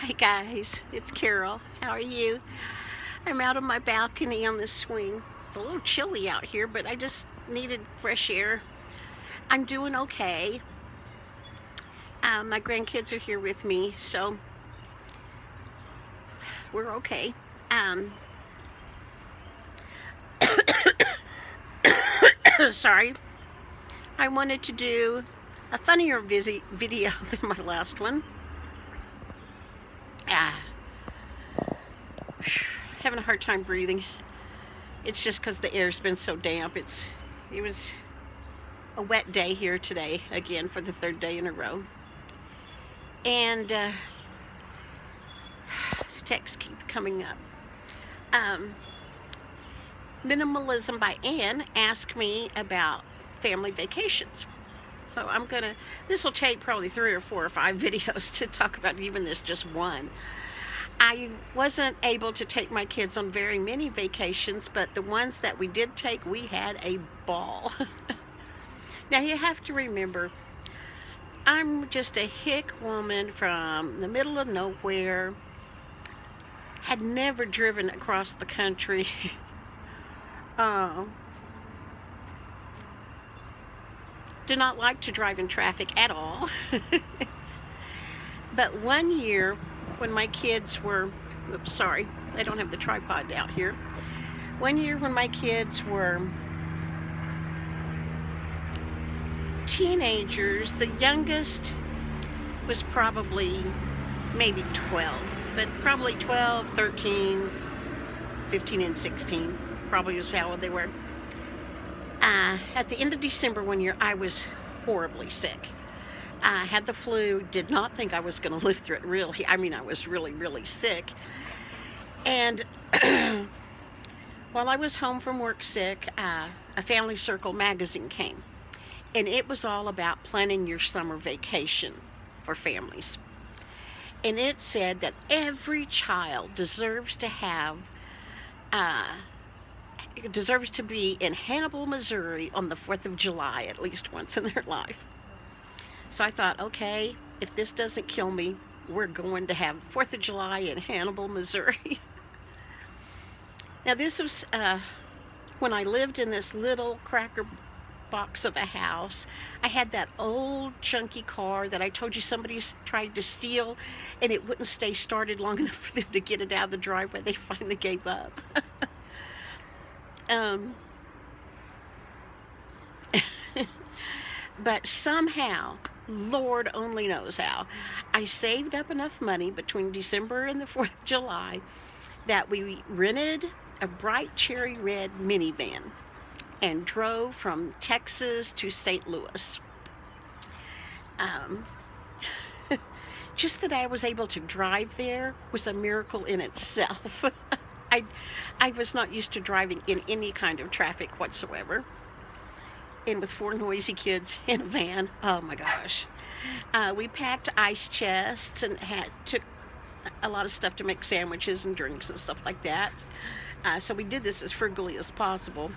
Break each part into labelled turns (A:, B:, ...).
A: Hi guys, it's Carol. How are you? I'm out on my balcony on the swing. It's a little chilly out here, but I just needed fresh air. I'm doing okay. My grandkids are here with me, so we're okay. Um, Sorry. I wanted to do a funnier video than my last one. Having a hard time breathing. It's just because the air's been so damp. It was a wet day here today, again, for the third day in a row. And texts keep coming up. Minimalism by Anne asked me about family vacations. So this will take probably 3 or 4 or 5 videos to talk about even this just one. I wasn't able to take my kids on very many vacations, but the ones that we did take, we had a ball. Now you have to remember, I'm just a hick woman from the middle of nowhere, had never driven across the country. Do not like to drive in traffic at all. But one year when my kids were, oops, sorry, I don't have the tripod out here. One year when my kids were teenagers, the youngest was probably maybe 12, but probably 12, 13, 15, and 16 probably was how old they were. At the end of December one year, I was horribly sick. I had the flu, did not think I was going to live through it, really. I mean, I was really, really sick. And while I was home from work sick, a Family Circle magazine came. And it was all about planning your summer vacation for families. And it said that every child deserves to be in Hannibal, Missouri on the 4th of July at least once in their life. So I thought, okay, if this doesn't kill me, we're going to have 4th of July in Hannibal, Missouri. Now this was when I lived in this little cracker box of a house. I had that old chunky car that I told you somebody tried to steal, and it wouldn't stay started long enough for them to get it out of the driveway. They finally gave up. But somehow, Lord only knows how, I saved up enough money between December and the 4th of July that we rented a bright cherry red minivan and drove from Texas to St. Louis. Just that I was able to drive there was a miracle in itself. I was not used to driving in any kind of traffic whatsoever. And with 4 noisy kids in a van, oh my gosh. We packed ice chests and took a lot of stuff to make sandwiches and drinks and stuff like that. So we did this as frugally as possible.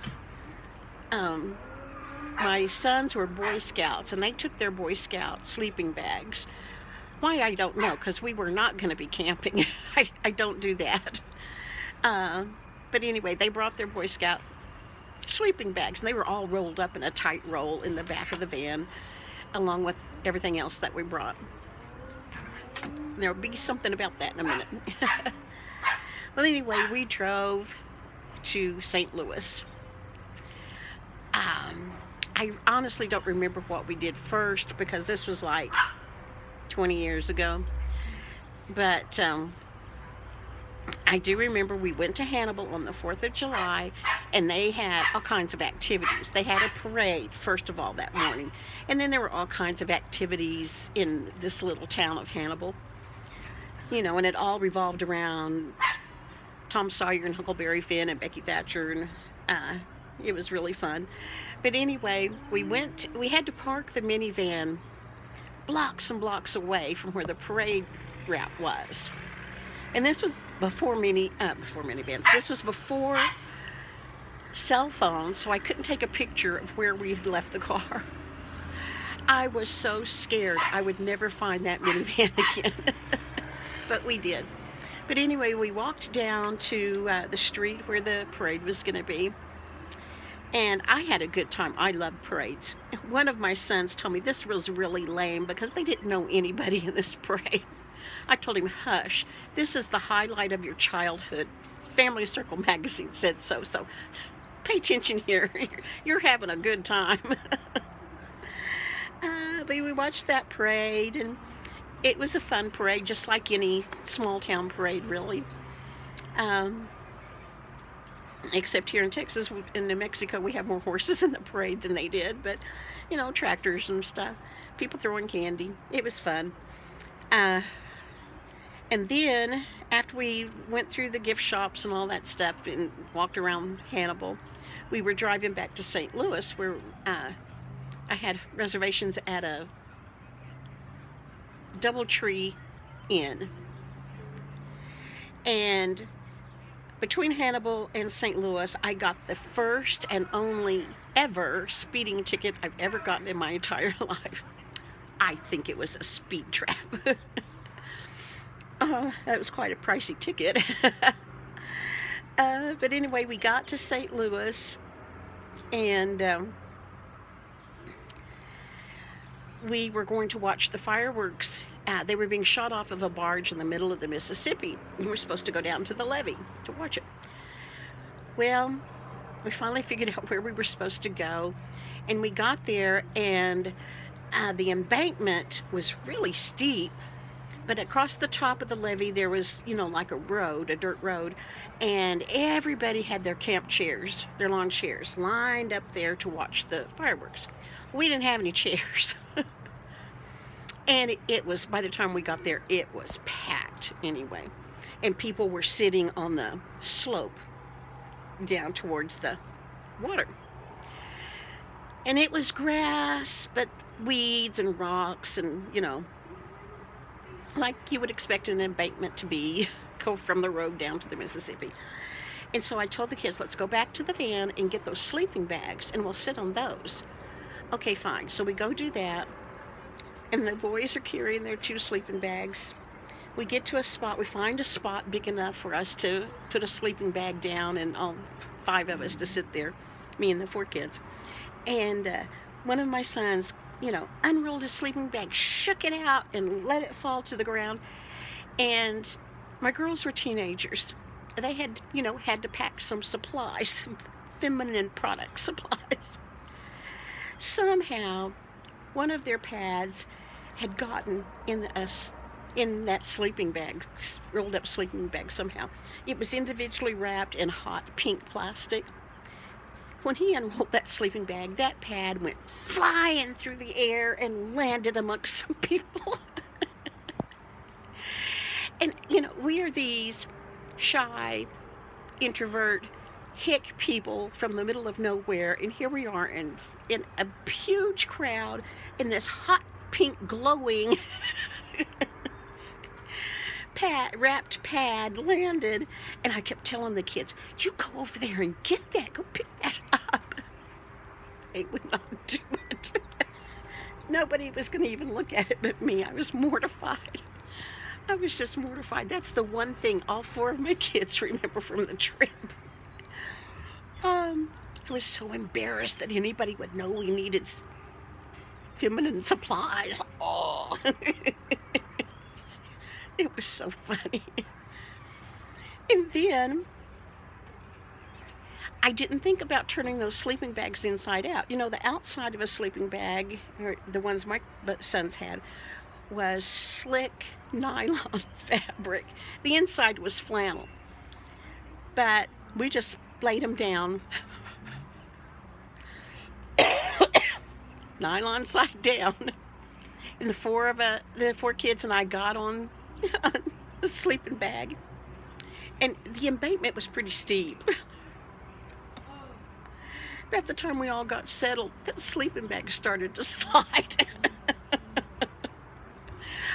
A: My sons were Boy Scouts, and they took their Boy Scout sleeping bags. Why, I don't know, because we were not going to be camping. I don't do that. But anyway, they brought their Boy Scout sleeping bags, and they were all rolled up in a tight roll in the back of the van, along with everything else that we brought. There'll be something about that in a minute. Well, anyway, we drove to St. Louis. I honestly don't remember what we did first, because this was like 20 years ago. But I do remember we went to Hannibal on the 4th of July, and they had all kinds of activities. They had a parade, first of all, that morning. And then there were all kinds of activities in this little town of Hannibal. You know, and it all revolved around Tom Sawyer and Huckleberry Finn and Becky Thatcher, and it was really fun. But anyway, we had to park the minivan blocks and blocks away from where the parade route was. And this was before minivans. This was before cell phones, so I couldn't take a picture of where we had left the car. I was so scared I would never find that minivan again. but we did. But anyway, we walked down to the street where the parade was going to be, and I had a good time. I love parades. One of my sons told me this was really lame because they didn't know anybody in this parade. I told him, hush, this is the highlight of your childhood. Family Circle magazine said so, so pay attention here. You're having a good time. But we watched that parade, and it was a fun parade, just like any small town parade, really. Except here in Texas and New Mexico, we have more horses in the parade than they did, but, you know, tractors and stuff. People throwing candy. It was fun. And then, after we went through the gift shops and all that stuff and walked around Hannibal, we were driving back to St. Louis, where I had reservations at a DoubleTree Inn. And between Hannibal and St. Louis, I got the first and only ever speeding ticket I've ever gotten in my entire life. I think it was a speed trap. That was quite a pricey ticket. But anyway, we got to St. Louis, and we were going to watch the fireworks. They were being shot off of a barge in the middle of the Mississippi. We were supposed to go down to the levee to watch it. Well, we finally figured out where we were supposed to go, and we got there, and the embankment was really steep, but across the top of the levee there was, you know, like a road, a dirt road, and everybody had their camp chairs, their lawn chairs, lined up there to watch the fireworks. We didn't have any chairs. And it was, by the time we got there, it was packed anyway. And people were sitting on the slope down towards the water. And it was grass, but weeds and rocks and, you know, like you would expect an embankment to be, go from the road down to the Mississippi. And so I told the kids, let's go back to the van and get those sleeping bags, and we'll sit on those. Okay, fine. So we go do that, and the boys are carrying their 2 sleeping bags. We get to a spot, we find a spot big enough for us to put a sleeping bag down, and all 5 of us to sit there, me and the 4 kids. And one of my sons, you know, unrolled his sleeping bag, shook it out, and let it fall to the ground. And my girls were teenagers. They had, you know, had to pack some supplies, feminine product supplies. Somehow, one of their pads had gotten in that sleeping bag, rolled up sleeping bag somehow. It was individually wrapped in hot pink plastic. When he unrolled that sleeping bag, that pad went flying through the air and landed amongst some people. And, you know, we are these shy, introvert, hick people from the middle of nowhere, and here we are in a huge crowd in this hot pink glowing wrapped pad landed, and I kept telling the kids, you go over there and get that, go pick that up. They would not do it. Nobody was going to even look at it but me. I was mortified. I was just mortified. That's the one thing all 4 of my kids remember from the trip. I was so embarrassed that anybody would know we needed feminine supplies. Oh. It was so funny. And then I didn't think about turning those sleeping bags inside out. You know, the outside of a sleeping bag, or the ones my sons had, was slick nylon fabric. The inside was flannel. But we just laid them down nylon side down, and the 4 kids and I got on the sleeping bag, and the embankment was pretty steep. About the time we all got settled, that sleeping bag started to slide.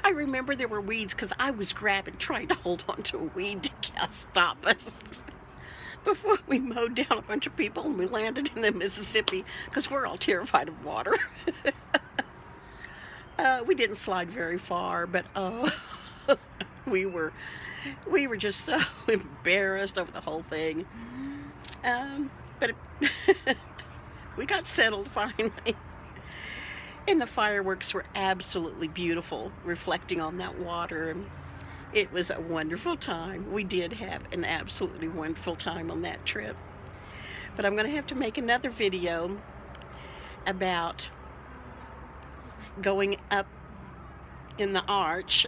A: I remember there were weeds because I was trying to hold on to a weed to stop us before we mowed down a bunch of people and we landed in the Mississippi, because we're all terrified of water. We didn't slide very far, but we were we were just so embarrassed over the whole thing. But we got settled finally. And the fireworks were absolutely beautiful, reflecting on that water. And it was a wonderful time. We did have an absolutely wonderful time on that trip. But I'm going to have to make another video about going up in the arch.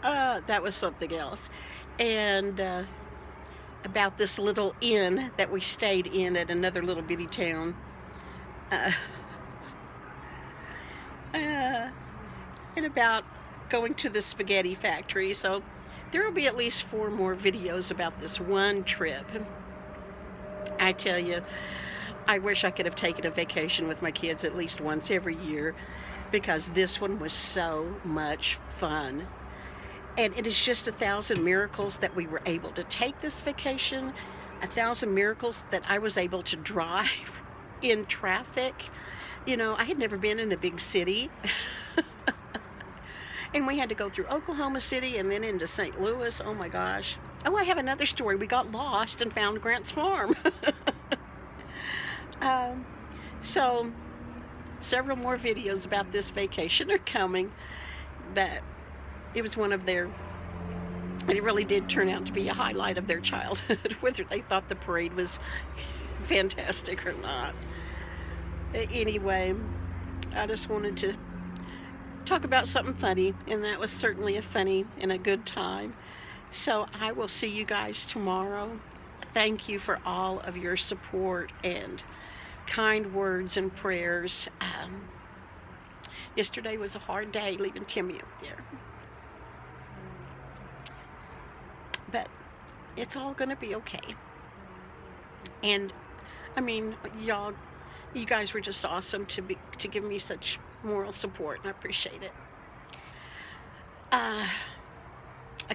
A: That was something else. And about this little inn that we stayed in at another little bitty town. And about going to the spaghetti factory. So there will be at least 4 more videos about this one trip. I tell you, I wish I could have taken a vacation with my kids at least once every year, because this one was so much fun. And it is just 1,000 miracles that we were able to take this vacation, 1,000 miracles that I was able to drive in traffic. You know, I had never been in a big city. And we had to go through Oklahoma City and then into St. Louis. Oh my gosh. Oh, I have another story. We got lost and found Grant's farm. So several more videos about this vacation are coming, but it was one of their, it really did turn out to be a highlight of their childhood, whether they thought the parade was fantastic or not. Anyway, I just wanted to talk about something funny, and that was certainly a funny and a good time. So I will see you guys tomorrow. Thank you for all of your support and kind words and prayers. Yesterday was a hard day leaving Timmy up there, but it's all gonna be okay. And I mean, you guys were just awesome to give me such moral support, and I appreciate it. I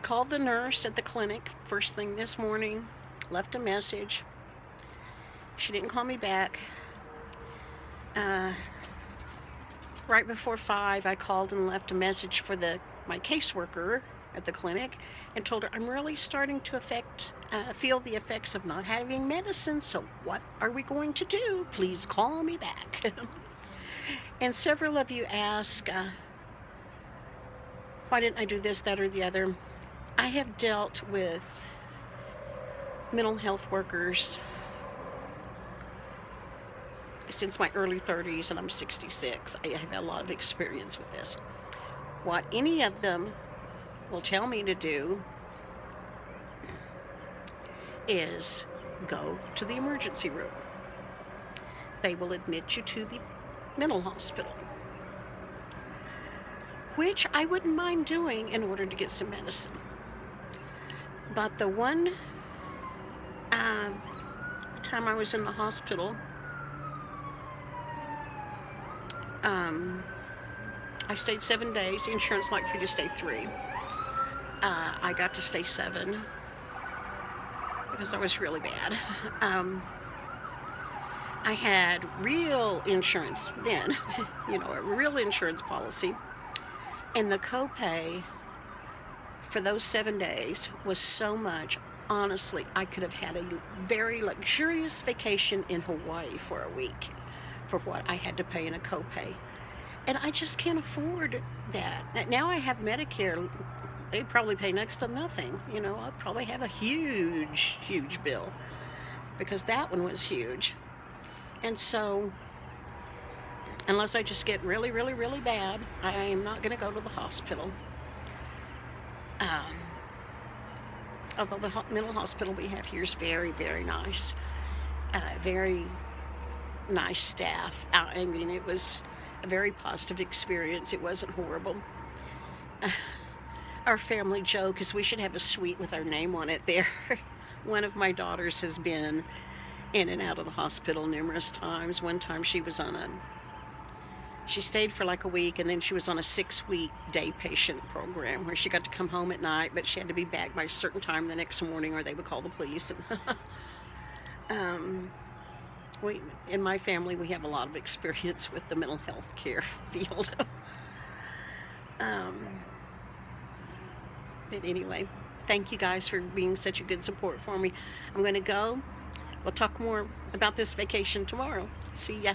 A: called the nurse at the clinic first thing this morning, left a message. She didn't call me back. Right before 5, I called and left a message for my caseworker at the clinic and told her I'm really starting to feel the effects of not having medicine, so what are we going to do? Please call me back. And several of you ask, why didn't I do this, that, or the other? I have dealt with mental health workers since my early 30s, and I'm 66. I have a lot of experience with this. What any of them will tell me to do is go to the emergency room. They will admit you to the mental hospital, which I wouldn't mind doing in order to get some medicine. But the one time I was in the hospital, I stayed 7 days. The insurance liked for you to stay 3. I got to stay 7 because I was really bad. I had real insurance then, a real insurance policy. And the copay for those 7 days was so much. Honestly, I could have had a very luxurious vacation in Hawaii for a week for what I had to pay in a copay. And I just can't afford that. Now I have Medicare. They probably pay next to nothing. I'll probably have a huge, huge bill because that one was huge. And so, unless I just get really, really, really bad, I am not going to go to the hospital. Although the mental hospital we have here is very, very nice. Very nice staff. I mean, it was a very positive experience. It wasn't horrible. Our family joke is we should have a suite with our name on it there. One of my daughters has been in and out of the hospital numerous times. One time she stayed for like a week, and then she was on a 6-week day patient program where she got to come home at night, but she had to be back by a certain time the next morning or they would call the police. In my family, we have a lot of experience with the mental health care field. But anyway, thank you guys for being such a good support for me. I'm going to go. We'll talk more about this vacation tomorrow. See ya.